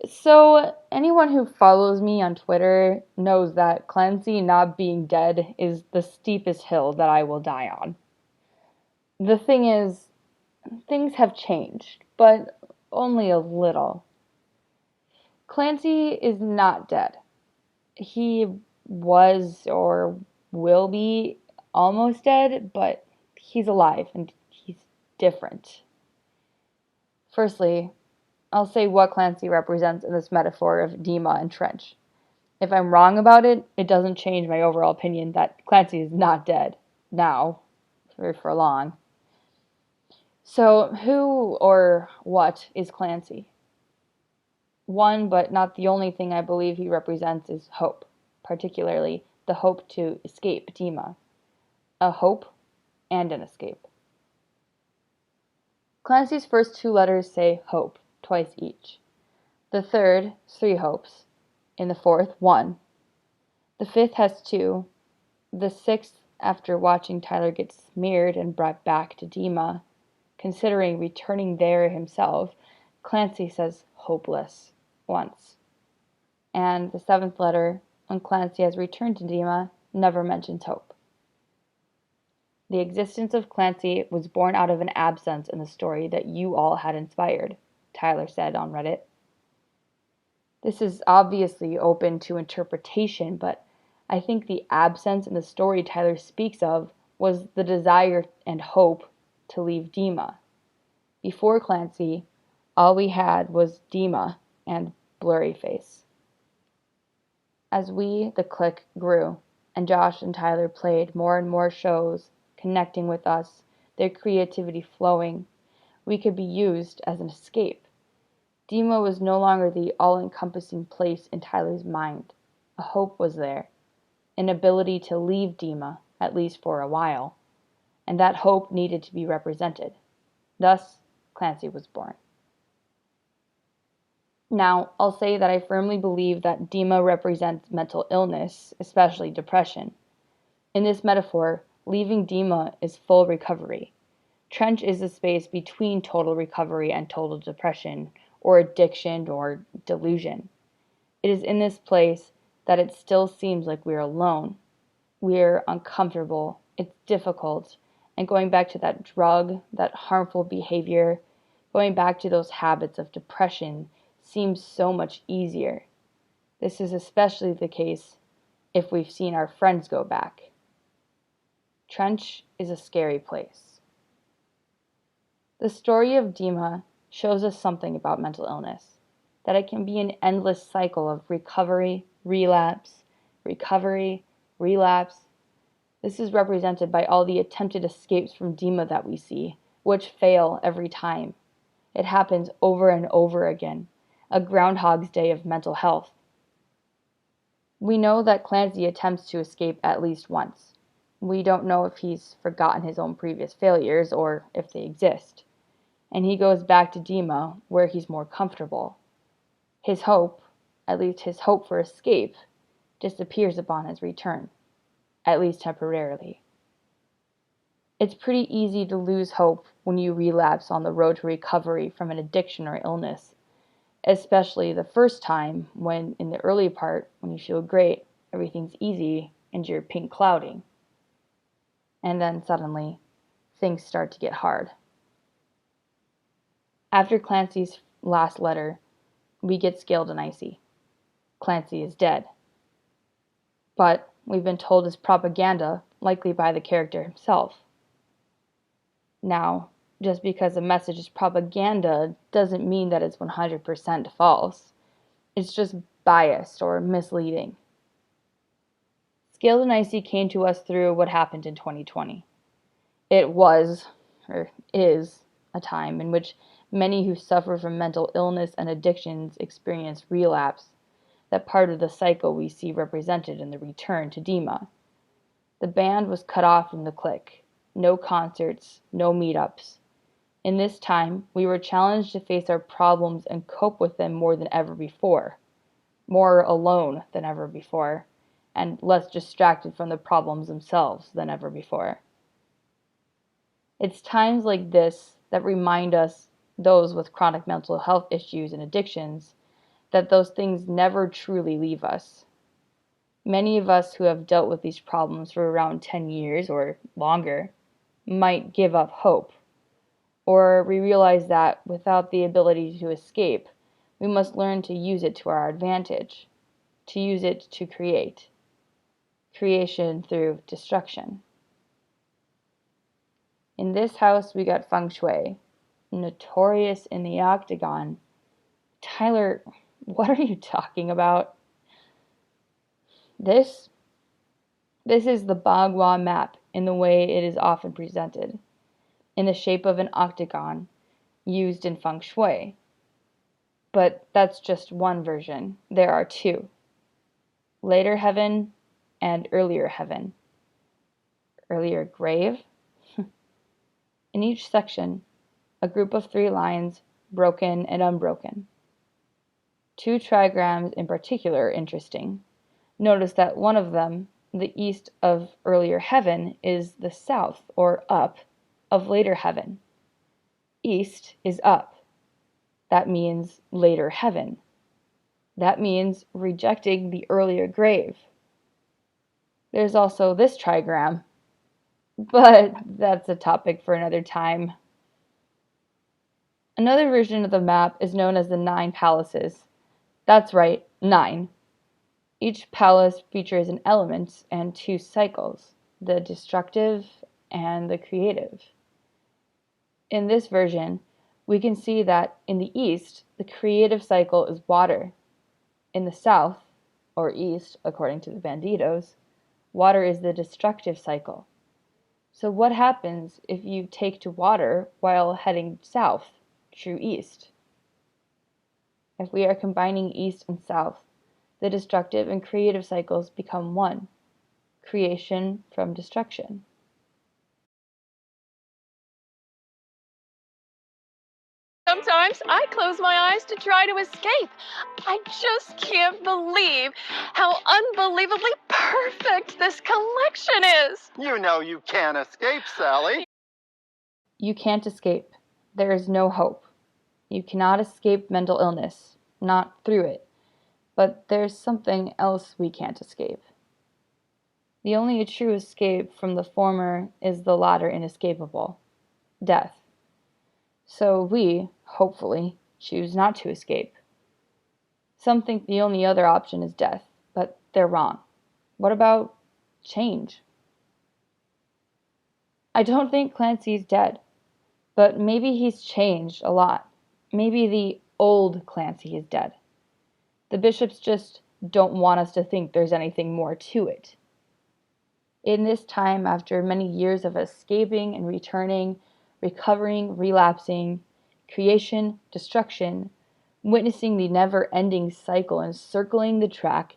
So, anyone who follows me on Twitter knows that Clancy not being dead is the steepest hill that I will die on. The thing is, things have changed, but only a little. Clancy is not dead. He was or will be almost dead, but he's alive and he's different. Firstly, I'll say what Clancy represents in this metaphor of Dema and Trench. If I'm wrong about it, it doesn't change my overall opinion that Clancy is not dead now or for long. So, who or what is Clancy? One, but not the only thing I believe he represents is hope, particularly the hope to escape Dema. A hope and an escape. Clancy's first two letters say hope, twice each. The third, three hopes. In the fourth, one. The fifth has two. The sixth, after watching Tyler get smeared and brought back to Dema, considering returning there himself, Clancy says hopeless once. And the seventh letter, when Clancy has returned to Dema, never mentions hope. The existence of Clancy was born out of an absence in the story that you all had inspired, Tyler said on Reddit. This is obviously open to interpretation, but I think the absence in the story Tyler speaks of was the desire and hope to leave Dema. Before Clancy, all we had was Dema and Blurry Face. As we, the clique, grew, and Josh and Tyler played more and more shows, connecting with us, their creativity flowing, we could be used as an escape. Dema was no longer the all-encompassing place in Tyler's mind. A hope was there, an ability to leave Dema, at least for a while, and that hope needed to be represented. Thus, Clancy was born. Now, I'll say that I firmly believe that Dema represents mental illness, especially depression. In this metaphor, leaving Dema is full recovery. Trench is the space between total recovery and total depression, or addiction, or delusion. It is in this place that it still seems like we're alone. We're uncomfortable, it's difficult, and going back to that drug, that harmful behavior, going back to those habits of depression seems so much easier. This is especially the case if we've seen our friends go back. Trench is a scary place. The story of Dema shows us something about mental illness, that it can be an endless cycle of recovery, relapse, recovery, relapse. This is represented by all the attempted escapes from Dema that we see, which fail every time. It happens over and over again, a Groundhog's Day of mental health. We know that Clancy attempts to escape at least once. We don't know if he's forgotten his own previous failures or if they exist. And he goes back to Dema, where he's more comfortable. His hope, at least his hope for escape, disappears upon his return, at least temporarily. It's pretty easy to lose hope when you relapse on the road to recovery from an addiction or illness, especially the first time when, in the early part, when you feel great, everything's easy, and you're pink clouding. And then suddenly, things start to get hard. After Clancy's last letter, we get scaled and icy. Clancy is dead. But we've been told it's propaganda, likely by the character himself. Now, just because a message is propaganda doesn't mean that it's 100% false. It's just biased or misleading. Scaled and Icy came to us through what happened in 2020. It was, or is, a time in which many who suffer from mental illness and addictions experience relapse, that part of the cycle we see represented in the return to Dema. The band was cut off from the clique. No concerts, no meetups. In this time, we were challenged to face our problems and cope with them more than ever before. More alone than ever before, and less distracted from the problems themselves than ever before. It's times like this that remind us, those with chronic mental health issues and addictions, that those things never truly leave us. Many of us who have dealt with these problems for around 10 years or longer might give up hope, or we realize that without the ability to escape, we must learn to use it to our advantage, to use it to create. Creation through destruction. In this house, we got Feng Shui, notorious in the octagon. Tyler, what are you talking about? This is the Bagua map in the way it is often presented, in the shape of an octagon used in Feng Shui. But that's just one version. There are two. Later heaven and earlier heaven. Earlier grave? In each section, a group of 3 lines, broken and unbroken. 2 trigrams in particular are interesting. Notice that one of them, the east of earlier heaven, is the south, or up, of later heaven. East is up. That means later heaven. That means rejecting the earlier grave. There's also this trigram, but that's a topic for another time. Another version of the map is known as the 9 palaces. That's right, 9. Each palace features an element and 2 cycles, the destructive and the creative. In this version, we can see that in the east, the creative cycle is water. In the south, or east, according to the banditos, water is the destructive cycle. So what happens if you take to water while heading south, true east? If we are combining east and south, the destructive and creative cycles become one, creation from destruction. Sometimes I close my eyes to try to escape. I just can't believe how unbelievably perfect this collection is. You know you can't escape, Sally. You can't escape. There is no hope. You cannot escape mental illness, not through it. But there's something else we can't escape. The only true escape from the former is the latter inescapable, death. So we, hopefully, choose not to escape. Some think the only other option is death, but they're wrong. What about change? I don't think Clancy's dead, but maybe he's changed a lot. Maybe the old Clancy is dead. The bishops just don't want us to think there's anything more to it. In this time, after many years of escaping and returning, recovering, relapsing, creation, destruction, witnessing the never-ending cycle and circling the track,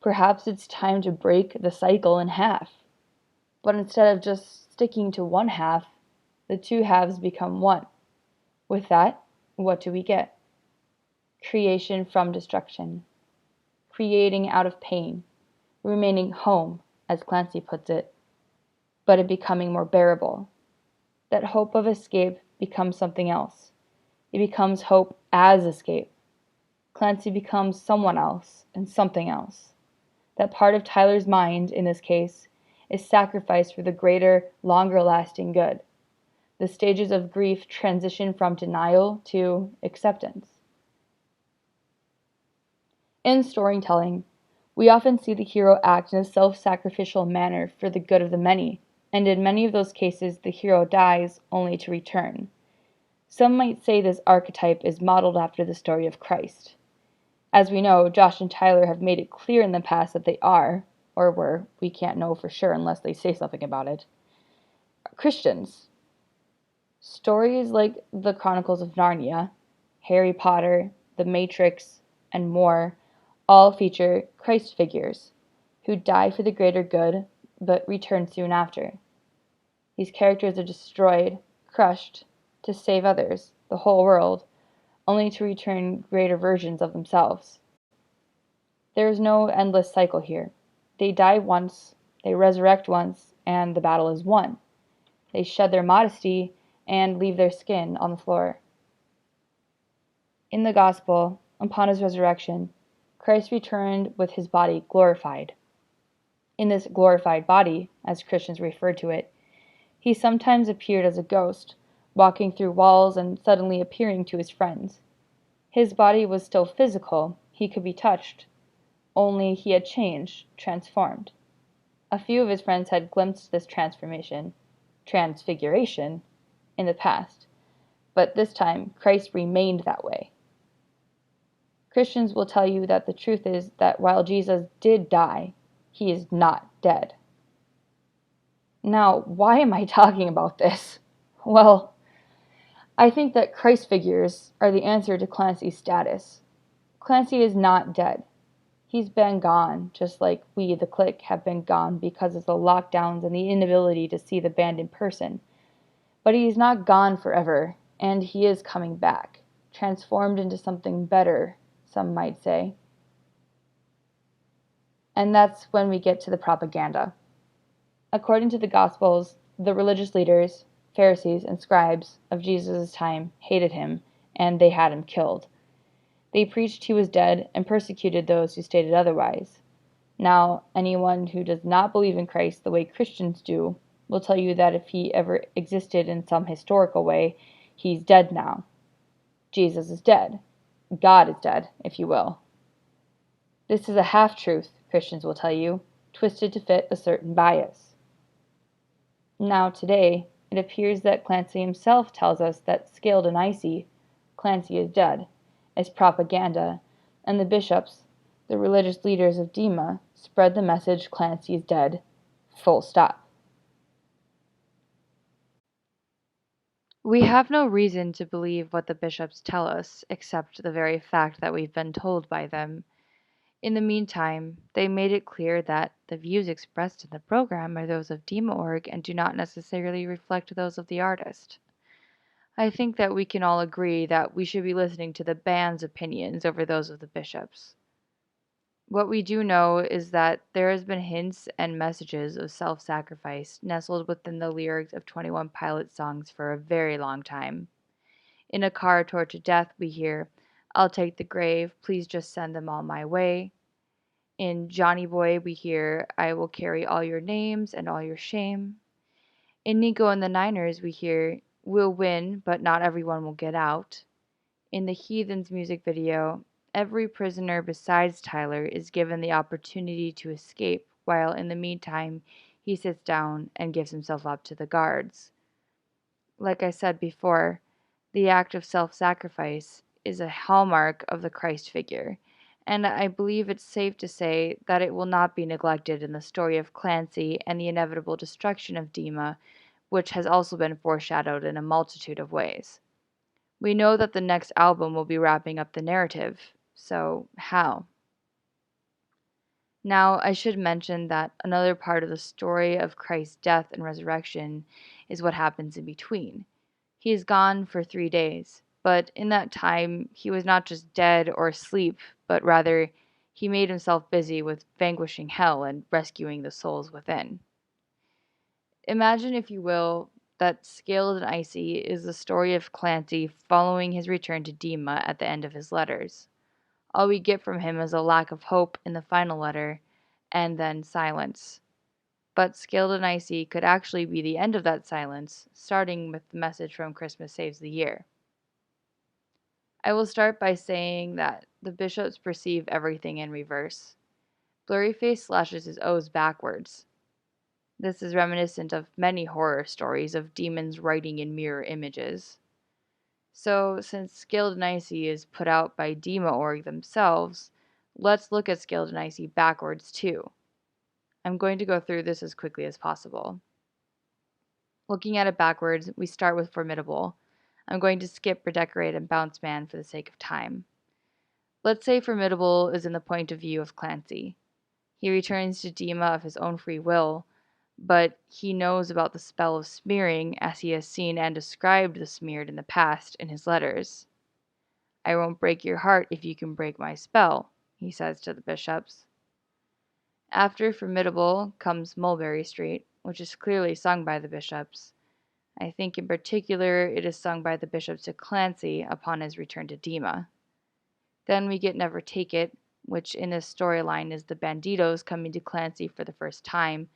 perhaps it's time to break the cycle in half. But instead of just sticking to one half, the 2 halves become one. With that, what do we get? Creation from destruction. Creating out of pain. Remaining home, as Clancy puts it, but it becoming more bearable. That hope of escape becomes something else. It becomes hope as escape. Clancy becomes someone else and something else. That part of Tyler's mind, in this case, is sacrificed for the greater, longer-lasting good. The stages of grief transition from denial to acceptance. In storytelling, we often see the hero act in a self-sacrificial manner for the good of the many, and in many of those cases the hero dies only to return. Some might say this archetype is modeled after the story of Christ. As we know, Josh and Tyler have made it clear in the past that they are, or were, we can't know for sure unless they say something about it, Christians. Stories like the Chronicles of Narnia, Harry Potter, The Matrix, and more all feature Christ figures who die for the greater good but return soon after. These characters are destroyed, crushed, to save others, the whole world, only to return greater versions of themselves. There is no endless cycle here. They die once, they resurrect once, and the battle is won. They shed their modesty and leave their skin on the floor. In the gospel, upon his resurrection, Christ returned with his body glorified. In this glorified body, as Christians refer to it, he sometimes appeared as a ghost, walking through walls and suddenly appearing to his friends. His body was still physical, he could be touched, only he had changed, transformed. A few of his friends had glimpsed this transfiguration, in the past, but this time Christ remained that way. Christians will tell you that the truth is that while Jesus did die, he is not dead. Now, why am I talking about this? Well, I think that Christ figures are the answer to Clancy's status. Clancy is not dead. He's been gone, just like we, the clique, have been gone because of the lockdowns and the inability to see the band in person. But he's not gone forever, and he is coming back, transformed into something better, some might say. And that's when we get to the propaganda. According to the Gospels, the religious leaders, Pharisees, and scribes of Jesus' time hated him, and they had him killed. They preached he was dead and persecuted those who stated otherwise. Now, anyone who does not believe in Christ the way Christians do will tell you that if he ever existed in some historical way, he's dead now. Jesus is dead. God is dead, if you will. This is a half-truth, Christians will tell you, twisted to fit a certain bias. Now, today, it appears that Clancy himself tells us that, scaled and icy, Clancy is dead, as propaganda, and the bishops, the religious leaders of Dema, spread the message Clancy is dead, full stop. We have no reason to believe what the bishops tell us, except the very fact that we've been told by them. In the meantime, they made it clear that the views expressed in the program are those of Dema.org and do not necessarily reflect those of the artist. I think that we can all agree that we should be listening to the band's opinions over those of the bishops. What we do know is that there has been hints and messages of self-sacrifice nestled within the lyrics of 21 Pilots songs for a very long time. In A Car Toward to Death we hear, "I'll take the grave, please just send them all my way." In Johnny Boy we hear, "I will carry all your names and all your shame." In Nico and the Niners we hear, "We'll win, but not everyone will get out." In the Heathens music video, every prisoner besides Tyler is given the opportunity to escape, while in the meantime he sits down and gives himself up to the guards. Like I said before, the act of self-sacrifice is a hallmark of the Christ figure, and I believe it's safe to say that it will not be neglected in the story of Clancy and the inevitable destruction of Dema, which has also been foreshadowed in a multitude of ways. We know that the next album will be wrapping up the narrative, so how? Now, I should mention that another part of the story of Christ's death and resurrection is what happens in between. He is gone for 3 days, but in that time he was not just dead or asleep, but rather he made himself busy with vanquishing hell and rescuing the souls within. Imagine, if you will, that Scaled and Icy is the story of Clancy following his return to Dema at the end of his letters. All we get from him is a lack of hope in the final letter, and then silence. But Scaled and Icy could actually be the end of that silence, starting with the message from Christmas Saves the Year. I will start by saying that the bishops perceive everything in reverse. Blurryface slashes his O's backwards. This is reminiscent of many horror stories of demons writing in mirror images. So, since Scaled and Icy is put out by Dema.org themselves, let's look at Scaled and Icy backwards too. I'm going to go through this as quickly as possible. Looking at it backwards, we start with Formidable. I'm going to skip Redecorate and Bounce Man for the sake of time. Let's say Formidable is in the point of view of Clancy. He returns to Dema of his own free will, but he knows about the spell of smearing as he has seen and described the smeared in the past in his letters. "I won't break your heart if you can break my spell," he says to the bishops. After Formidable comes Mulberry Street, which is clearly sung by the bishops. I think in particular it is sung by the bishops to Clancy upon his return to Dema. Then we get Never Take It, which in this storyline is the banditos coming to Clancy for the first time,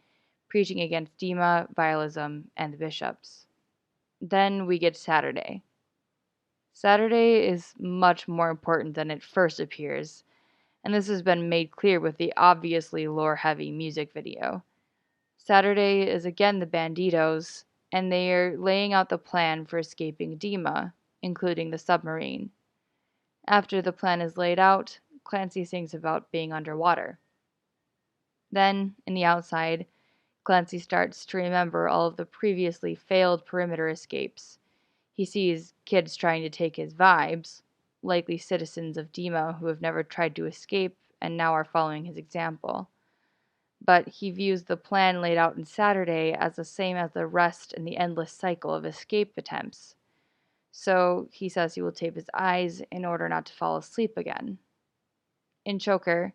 preaching against Dema, vialism, and the bishops. Then we get Saturday. Saturday is much more important than it first appears, and this has been made clear with the obviously lore-heavy music video. Saturday is again the banditos, and they are laying out the plan for escaping Dema, including the submarine. After the plan is laid out, Clancy sings about being underwater. Then, in the outside, Clancy starts to remember all of the previously failed perimeter escapes. He sees kids trying to take his vibes, likely citizens of Dema who have never tried to escape and now are following his example. But he views the plan laid out in Saturday as the same as the rest in the endless cycle of escape attempts. So he says he will tape his eyes in order not to fall asleep again. In Choker,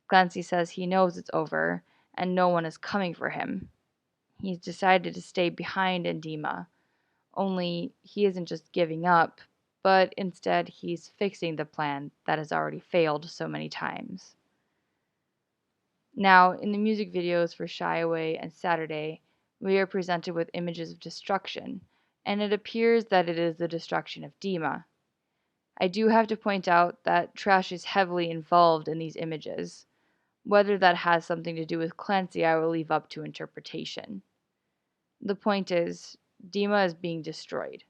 Clancy says he knows it's over and no one is coming for him. He's decided to stay behind in Dema, only he isn't just giving up, but instead he's fixing the plan that has already failed so many times. Now, in the music videos for Shy Away and Saturday, we are presented with images of destruction, and it appears that it is the destruction of Dema. I do have to point out that trash is heavily involved in these images. Whether that has something to do with Clancy, I will leave up to interpretation. The point is, Dema is being destroyed.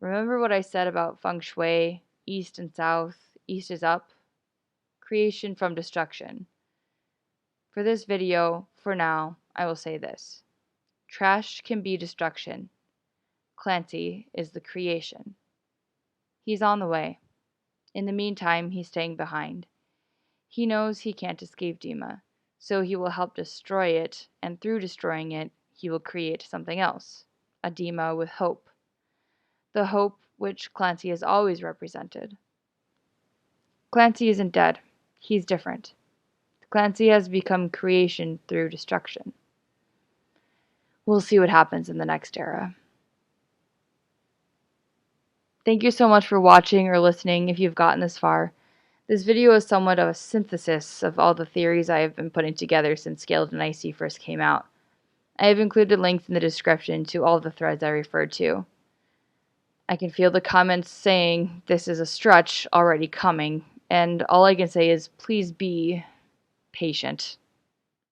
Remember what I said about Feng Shui, east and south, east is up? Creation from destruction. For this video, for now, I will say this. Trash can be destruction. Clancy is the creation. He's on the way. In the meantime, he's staying behind. He knows he can't escape Dema, so he will help destroy it, and through destroying it, he will create something else, a Dema with hope. The hope which Clancy has always represented. Clancy isn't dead. He's different. Clancy has become creation through destruction. We'll see what happens in the next era. Thank you so much for watching or listening if you've gotten this far. This video is somewhat of a synthesis of all the theories I have been putting together since Scaled and Icy first came out. I have included links in the description to all the threads I referred to. I can feel the comments saying this is a stretch already coming, and all I can say is please be patient.